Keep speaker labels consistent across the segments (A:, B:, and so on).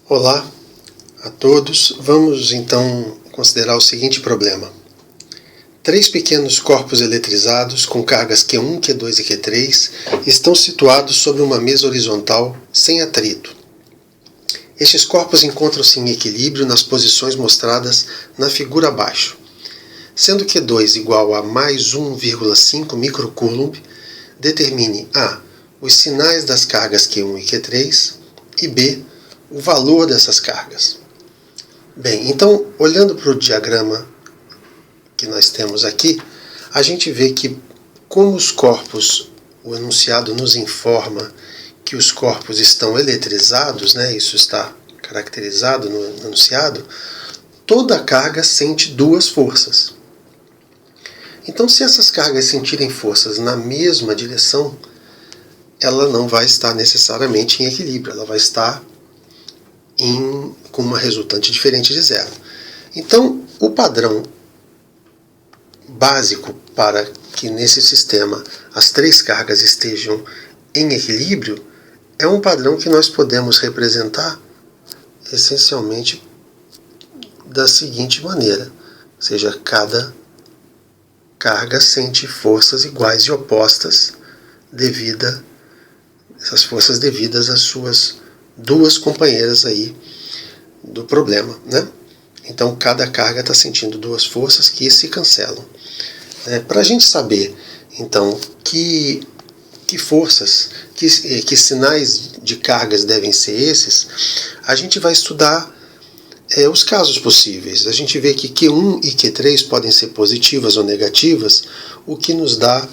A: Olá a todos. Vamos então considerar o seguinte problema. 3 pequenos corpos eletrizados com cargas Q1, Q2 e Q3 estão situados sobre uma mesa horizontal sem atrito. Estes corpos encontram-se em equilíbrio nas posições mostradas na figura abaixo. Sendo Q2 igual a mais 1,5 microcoulomb, determine a. Os sinais das cargas Q1 e Q3 e b. O valor dessas cargas. Bem, então, olhando para o diagrama que nós temos aqui, a gente vê que, como os corpos, o enunciado nos informa que os corpos estão eletrizados, isso está caracterizado no enunciado, toda carga sente 2 forças. Então, se essas cargas sentirem forças na mesma direção, ela não vai estar necessariamente em equilíbrio, ela vai estar com uma resultante diferente de zero. Então, o padrão básico para que nesse sistema as 3 cargas estejam em equilíbrio é um padrão que nós podemos representar essencialmente da seguinte maneira, ou seja, cada carga sente forças iguais e opostas essas forças devidas às suas 2 companheiras aí do problema, Então cada carga está sentindo 2 forças que se cancelam. Para a gente saber, então, que forças, que sinais de cargas devem ser esses, a gente vai estudar os casos possíveis. A gente vê que Q1 e Q3 podem ser positivas ou negativas, o que nos dá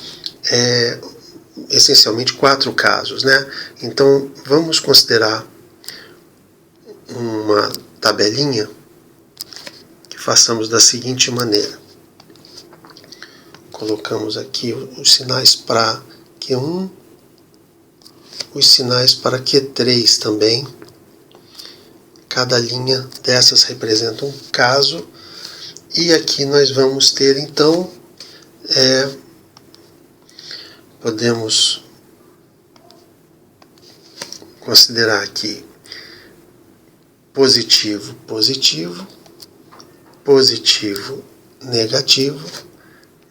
A: essencialmente 4 casos. Então vamos considerar uma tabelinha que façamos da seguinte maneira. Colocamos aqui os sinais para Q1, os sinais para Q3 também. Cada linha dessas representa um caso. E aqui nós vamos ter então, podemos considerar aqui positivo, positivo, positivo, negativo,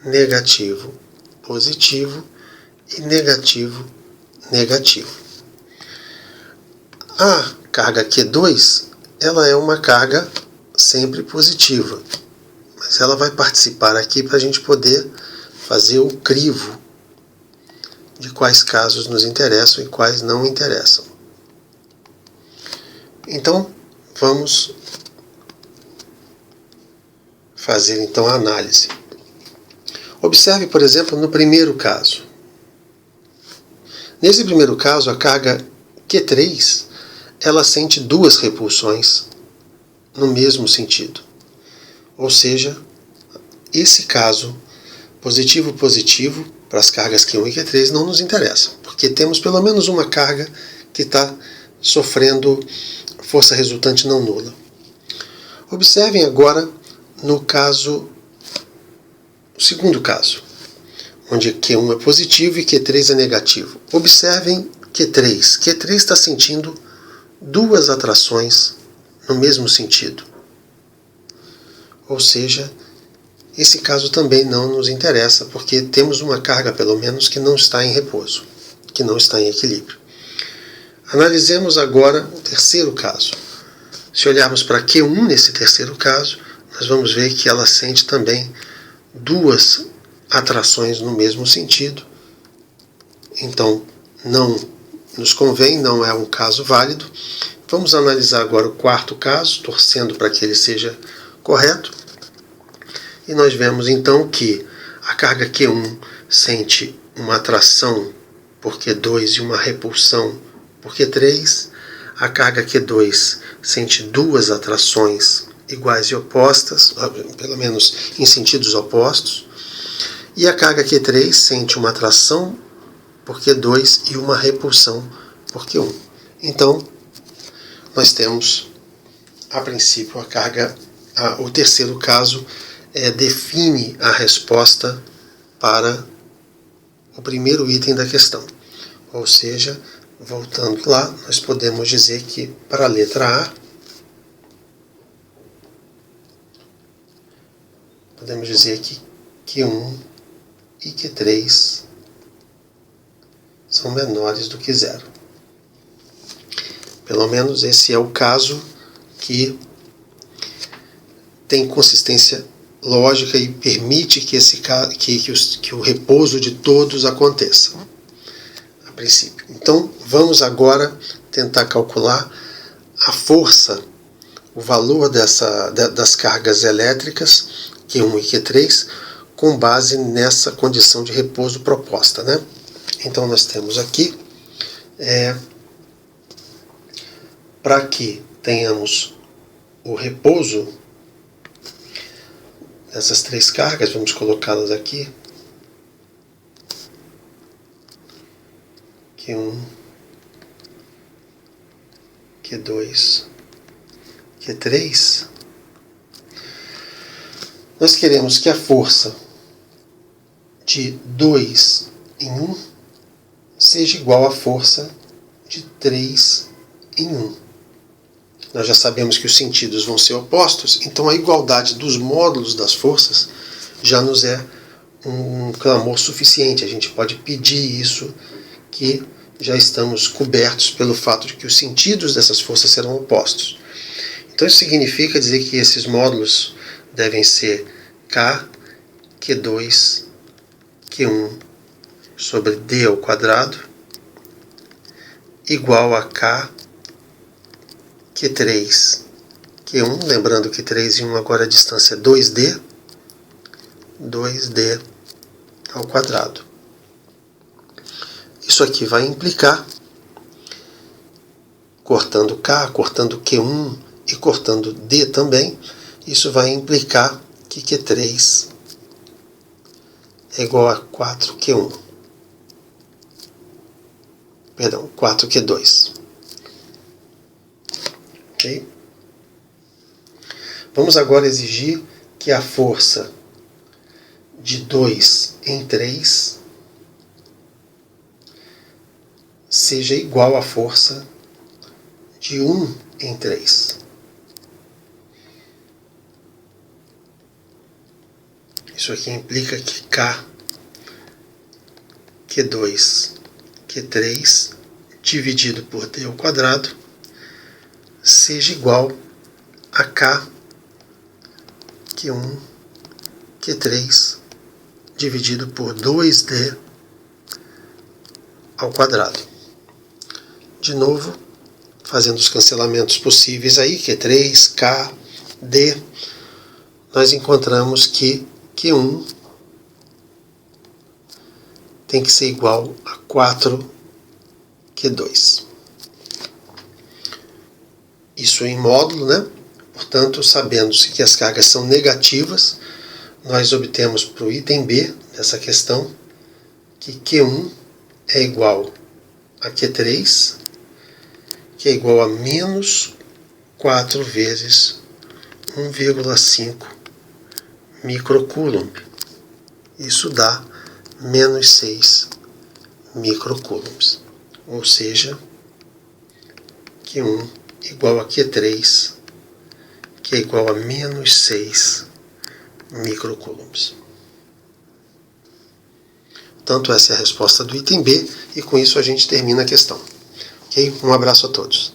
A: negativo, positivo e negativo, negativo. A carga Q2, ela é uma carga sempre positiva, mas ela vai participar aqui para a gente poder fazer o crivo de quais casos nos interessam e quais não interessam. Então, vamos fazer então a análise. Observe, por exemplo, no primeiro caso. Nesse primeiro caso, a carga Q3, ela sente 2 repulsões no mesmo sentido. Ou seja, esse caso, positivo-positivo, para as cargas Q1 e Q3 não nos interessa, porque temos pelo menos uma carga que está sofrendo força resultante não nula. Observem agora no segundo caso, onde Q1 é positivo e Q3 é negativo. Observem Q3. Q3 está sentindo 2 atrações no mesmo sentido. Ou seja, esse caso também não nos interessa, porque temos uma carga, pelo menos, que não está em repouso, que não está em equilíbrio. Analisemos agora o terceiro caso. Se olharmos para Q1 nesse terceiro caso, nós vamos ver que ela sente também 2 atrações no mesmo sentido. Então, não nos convém, não é um caso válido. Vamos analisar agora o quarto caso, torcendo para que ele seja correto. E nós vemos então que a carga Q1 sente uma atração por Q2 e uma repulsão por Q3. A carga Q2 sente 2 atrações iguais e opostas, pelo menos em sentidos opostos. E a carga Q3 sente uma atração por Q2 e uma repulsão por Q1. Então, nós temos, a princípio, o terceiro caso define a resposta para o primeiro item da questão. Ou seja, voltando lá, nós podemos dizer que para a letra A, podemos dizer que Q1 e Q3 são menores do que zero. Pelo menos esse é o caso que tem consistência lógica e permite que o repouso de todos aconteça, a princípio. Então, vamos agora tentar calcular a força, o valor das cargas elétricas, Q1 e Q3, com base nessa condição de repouso proposta, né? Então, nós temos aqui, para que tenhamos o repouso dessas três cargas, vamos colocá-las aqui, Q1, Q2, Q3, nós queremos que a força de 2 em 1 seja igual à força de 3 em 1. Nós já sabemos que os sentidos vão ser opostos, então a igualdade dos módulos das forças já nos é um clamor suficiente. A gente pode pedir isso, que já estamos cobertos pelo fato de que os sentidos dessas forças serão opostos. Então isso significa dizer que esses módulos devem ser K, Q2, Q1 sobre D ao quadrado igual a K, Q3, Q1, lembrando que 3 e 1 agora a distância é 2D ao quadrado. Isso aqui vai implicar, cortando K, cortando Q1 e cortando D também, isso vai implicar que Q3 é igual a 4Q1. Perdão, 4Q2. Ok? Vamos agora exigir que a força de 2 em 3 seja igual à força de 1 em 3. Isso aqui implica que K, Q2, Q3 dividido por D ao quadrado seja igual a K, Q1, Q3 dividido por 2D ao quadrado. De novo, fazendo os cancelamentos possíveis aí, Q3, K, D, nós encontramos que Q1 tem que ser igual a 4Q2. Isso em módulo, né? Portanto, sabendo-se que as cargas são negativas, nós obtemos para o item B dessa questão que Q1 é igual a Q3, que é igual a menos 4 vezes 1,5 microcoulomb. Isso dá menos 6 microcoulombs. Ou seja, Q1 igual a Q3, que é igual a menos 6 microcoulombs. Portanto, essa é a resposta do item B, e com isso a gente termina a questão. Ok? Um abraço a todos.